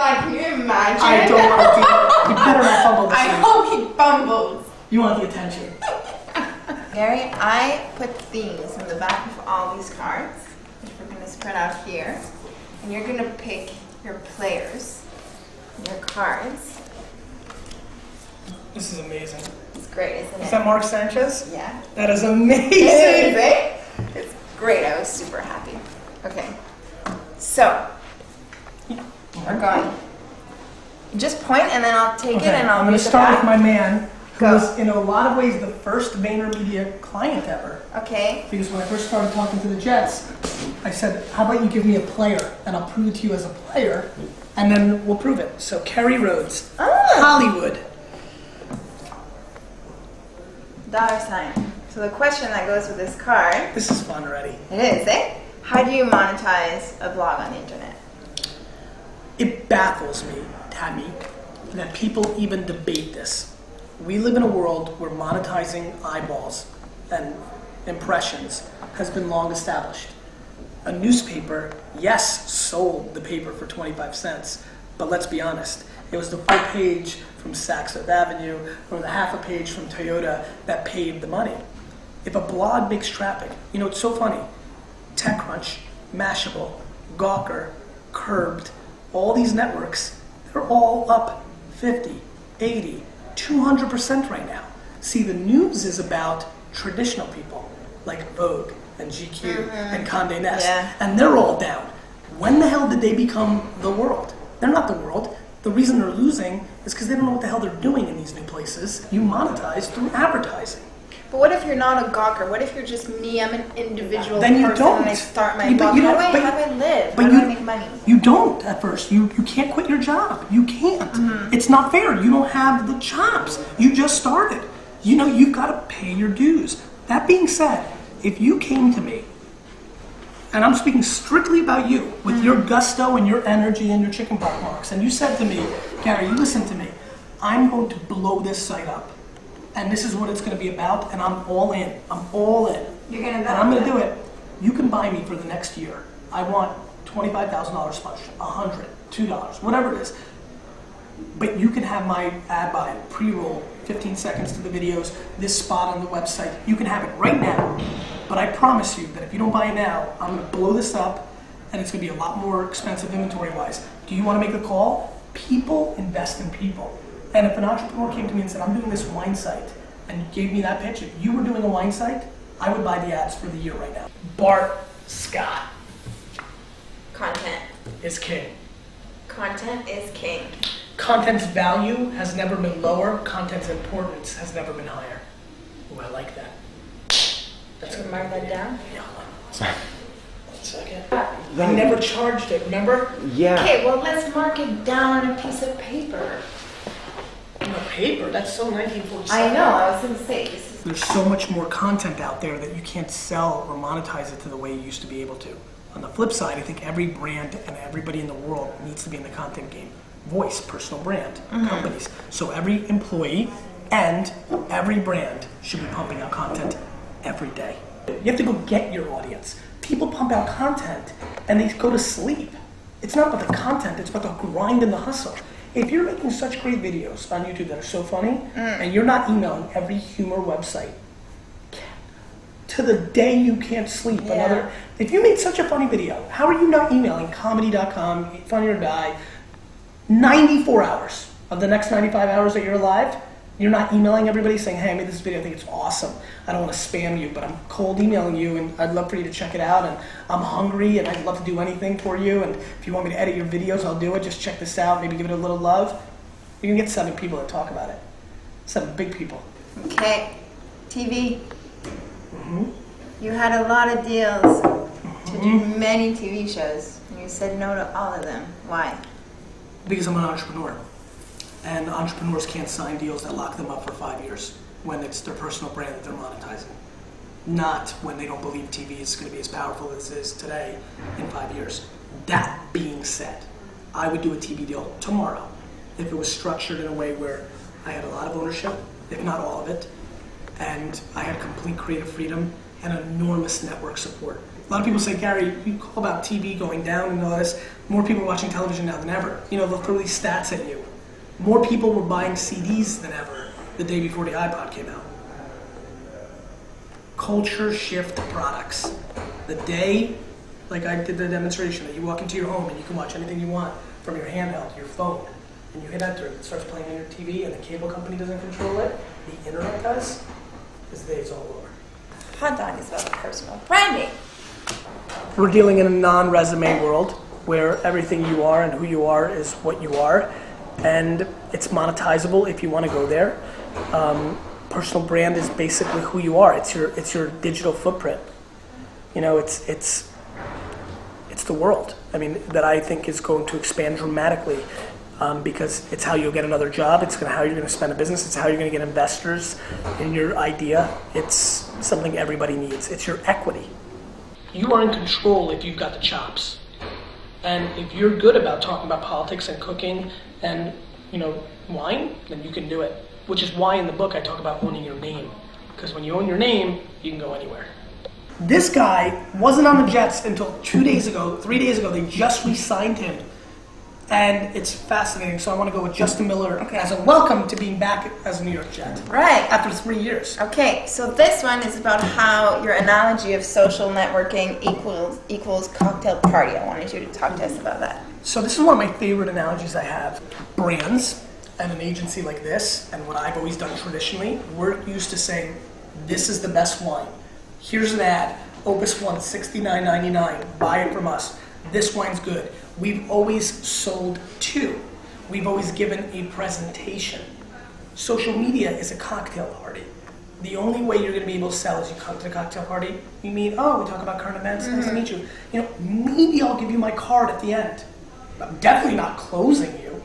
God, can you imagine? I don't want to be. You better not fumble this I thing. hope he fumbles. You want the attention. Gary, I put themes in the back of all these cards, which we're going to spread out here. And you're going to pick your players, your cards. This is amazing. It's great, isn't it? Is that Mark Sanchez? Yeah. That is amazing. It is, eh? It's great. I was super happy. Okay. So, we're going. Just point and then I'll take it and I'll I'm going to read the start back. with my man, who Go. was in a lot of ways the first VaynerMedia client ever. Okay. Because when I first started talking to the Jets, I said, how about you give me a player and I'll prove it to you as a player and then we'll prove it. So Kerry Rhodes, Hollywood. $. So the question that goes with this card. This is fun already. It is, eh? How do you monetize a blog on the internet? It baffles me, Tabby, that people even debate this. We live in a world where monetizing eyeballs and impressions has been long established. A newspaper, yes, sold the paper for 25 cents, but let's be honest, it was the full page from Saks Fifth Avenue or the half a page from Toyota that paid the money. If a blog makes traffic, you know, it's so funny. TechCrunch, Mashable, Gawker, Curbed, all these networks, they're all up 50, 80, 200% right now. See, the news is about traditional people like Vogue and GQ and Condé Nast, and they're all down. When the hell did they become the world? They're not the world. The reason they're losing is because they don't know what the hell they're doing in these new places. You monetize through advertising. But what if you're not a gawker? What if you're just me? I'm an individual Then you person don't. and I start my Yeah, but blog. you How don't- do I live? How do I make money? You don't at first. You can't quit your job. You can't. It's not fair. You don't have the chops. You just started. You know, you've got to pay your dues. That being said, if you came to me, and I'm speaking strictly about you, with your gusto and your energy and your chicken pox marks, and you said to me, Gary, you listen to me, I'm going to blow this site up. And this is what it's going to be about, and I'm all in. I'm all in. You're gonna and I'm going to do it. You can buy me for the next year. I want $25,000 sponsorship, $100, $2, whatever it is. But you can have my ad buy, pre-roll, 15 seconds to the videos, this spot on the website. You can have it right now. But I promise you that if you don't buy it now, I'm going to blow this up, and it's going to be a lot more expensive inventory-wise. Do you want to make a call? People invest in people. And if an entrepreneur came to me and said, I'm doing this wine site, and gave me that pitch, if you were doing a wine site, I would buy the ads for the year right now. Bart Scott. Content. Is king. Content is king. Content's value has never been lower. Content's importance has never been higher. Ooh, I like that. That's Should we mark that down? Yeah, hold on. 1 second. I never charged it, remember? Yeah. Okay, well let's mark it down on a piece of paper. On a paper? That's so 1947. I know, I was going to say this is... There's so much more content out there that you can't sell or monetize it to the way you used to be able to. On the flip side, I think every brand and everybody in the world needs to be in the content game. Voice, personal brand, companies. So every employee and every brand should be pumping out content every day. You have to go get your audience. People pump out content and they go to sleep. It's not about the content, it's about the grind and the hustle. If you're making such great videos on YouTube that are so funny, and you're not emailing every humor website, to the day you can't sleep, if you made such a funny video, how are you not emailing comedy.com, Funny or Die, 94 hours of the next 95 hours that you're alive? You're not emailing everybody saying, hey, I made this video, I think it's awesome. I don't want to spam you, but I'm cold emailing you and I'd love for you to check it out, and I'm hungry and I'd love to do anything for you, and if you want me to edit your videos, I'll do it. Just check this out, maybe give it a little love. You can get 7 people to talk about it. 7 big people. Okay, TV. You had a lot of deals to do many TV shows, and you said no to all of them. Why? Because I'm an entrepreneur. And entrepreneurs can't sign deals that lock them up for 5 years when it's their personal brand that they're monetizing. Not when they don't believe TV is going to be as powerful as it is today in 5 years. That being said, I would do a TV deal tomorrow if it was structured in a way where I had a lot of ownership, if not all of it, and I had complete creative freedom and enormous network support. lot of people say, Gary, you call about TV going down and all this. More people are watching television now than ever. You know, they'll throw these stats at you. More people were buying CDs than ever the day before the iPod came out. Culture shift products. The day, like I did the demonstration, that you walk into your home and you can watch anything you want from your handheld, your phone, and you hit enter, it starts playing on your TV, and the cable company doesn't control it, the internet does, this day is all over. Hot dog is about personal branding. We're dealing in a non-resume world where everything you are and who you are is what you are, and it's monetizable if you want to go there. Personal brand is basically who you are. It's your digital footprint. You know, it's the world. I mean, that I think is going to expand dramatically because it's how you'll get another job. It's how you're going to spend a business. It's how you're going to get investors in your idea. It's something everybody needs. It's your equity. You are in control if you've got the chops. And if you're good about talking about politics and cooking and, you know, wine, then you can do it. Which is why in the book I talk about owning your name. Because when you own your name, you can go anywhere. This guy wasn't on the Jets until 2 days ago, 3 days ago. They just re-signed him. And it's fascinating. So I want to go with Justin Miller as a welcome to being back as a New York Jet. Right. After 3 years. Okay, so this one is about how your analogy of social networking equals cocktail party. I wanted you to talk to us about that. So this is one of my favorite analogies I have. Brands and an agency like this, and what I've always done traditionally, we're used to saying, this is the best wine. Here's an ad, Opus One, $69.99, buy it from us. This wine's good. We've always sold to. We've always given a presentation. Social media is a cocktail party. The only way you're going to be able to sell is you come to the cocktail party, you meet, oh, we talk about current events, nice to meet you. You know, maybe I'll give you my card at the end. I'm definitely not closing you.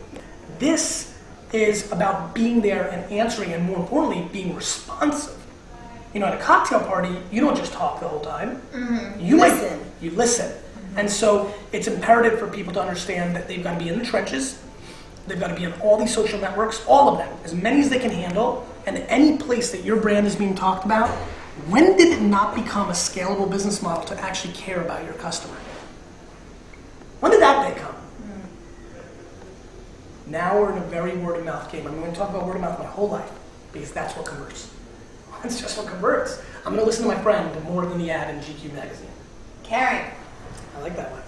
This is about being there and answering, and more importantly, being responsive. You know, at a cocktail party, you don't just talk the whole time. You listen. You listen. And so it's imperative for people to understand that they've got to be in the trenches. They've got to be in all these social networks, all of them, as many as they can handle. And any place that your brand is being talked about, when did it not become a scalable business model to actually care about your customer? When did that day come? Now we're in a very word-of-mouth game. I'm going to talk about word-of-mouth my whole life because that's what converts. That's just what converts. I'm going to listen to my friend more than the ad in GQ magazine. Caring. I like that one.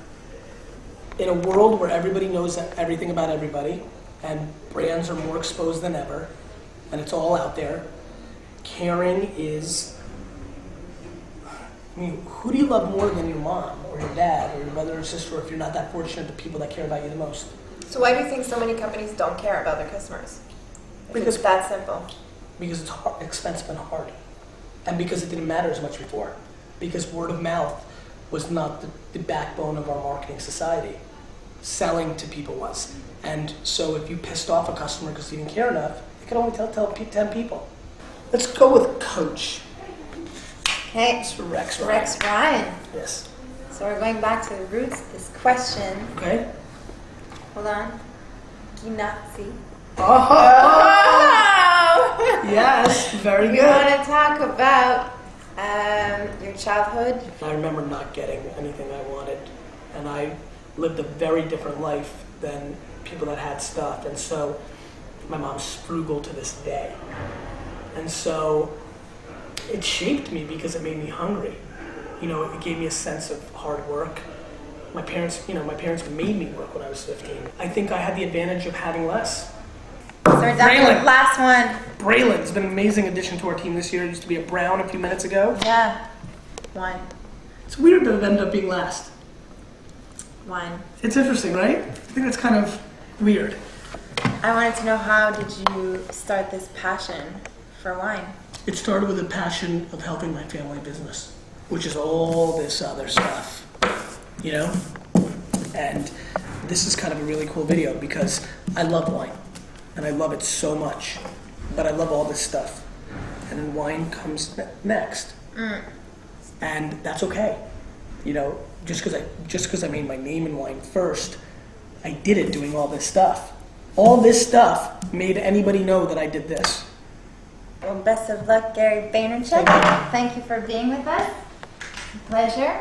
In a world where everybody knows everything about everybody and brands are more exposed than ever and it's all out there, caring is, I mean, who do you love more than your mom or your dad or your brother or sister, or if you're not that fortunate, the people that care about you the most? So why do you think so many companies don't care about their customers? Because it's that simple. Because it's hard, expensive and hard. And because it didn't matter as much before. Because word of mouth was not the backbone of our marketing society. Selling to people was. And so if you pissed off a customer because you didn't care enough, you could only tell 10 people. Let's go with Coach. Okay. It's Rex Ryan. Rex Ryan. Yes. So we're going back to the roots of this question. Okay. Hold on. Ginazzi. Oh! Yes, very good. We want to talk about your childhood. I remember not getting anything I wanted, and I lived a very different life than people that had stuff, and so my mom's frugal to this day. And so it shaped me because it made me hungry. You know, it gave me a sense of hard work. My parents made me work when I was 15. I think I had the advantage of having less. So we're down to the last one. Braylon's been an amazing addition to our team this year. It used to be a Brown a few minutes ago. Yeah. One. It's weird that it ended up being last. One. It's interesting, right? I think that's kind of weird. I wanted to know, how did you start this passion for wine? It started with a passion of helping my family business, which is all this other stuff, you know? And this is kind of a really cool video because I love wine. And I love it so much, but I love all this stuff. And then wine comes next. And that's okay. You know, just because I made my name in wine first, I did it doing all this stuff. All this stuff made anybody know that I did this. Well, best of luck, Gary Vaynerchuk. Thank you for being with us. Pleasure.